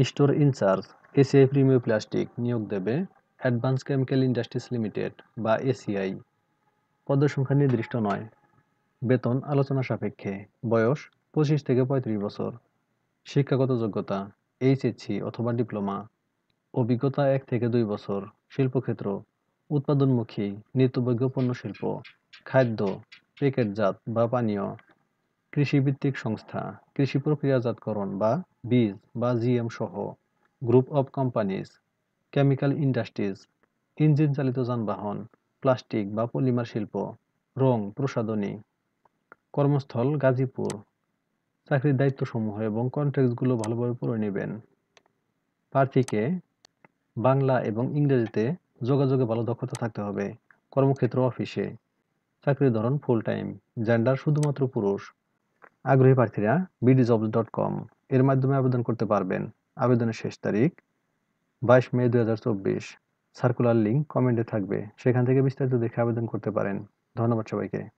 Store in charge ACI প্রিমিয় plastic নিয়োগ দেবে advance chemical industries limited বা এসিআই। পদের সংখ্যা নির্দিষ্ট নয়। বেতন আলোচনা সাপেক্ষে। বয়স 25 থেকে 35 বছর। শিক্ষাগত যোগ্যতা এইচএসসি অথবা ডিপ্লোমা। অভিজ্ঞতা 1 থেকে 2 বছর। শিল্পক্ষেত্র উৎপাদনমুখী নিত্যযোগ্য পণ্য শিল্প, খাদ্য, প্যাকেটজাত বা পানীয়, কৃষিভিত্তিক সংস্থা, কৃষি প্রক্রিয়াজাতকরণ বা বীজ বা জিএম সহ, group of companies, chemical industries, engine চালিত যানবাহন, প্লাস্টিক বা পলিমার শিল্প, রং প্রসাধনী। কর্মস্থল গাজীপুর। চাকরির দায়িত্বসমূহ এবং কন্ট্রাক্টগুলো ভালোভাবে পড়ে নেবেন। প্রার্থীকে বাংলা এবং ইংরেজিতে যোগাযোগে ভালো দক্ষতা থাকতে হবে। কর্মক্ষেত্র অফিসে। চাকরির ধরন ফুল টাইম। জেন্ডার শুধুমাত্র পুরুষ। আগ্রহী প্রার্থীরা bdjobs.com এর মাধ্যমে আবেদন করতে পারবেন। আবেদনের শেষ তারিখ 22 মে 2024। সার্কুলার লিংক কমেন্টে থাকবে, সেখান থেকে বিস্তারিত দেখে আবেদন করতে পারেন। ধন্যবাদ সবাইকে।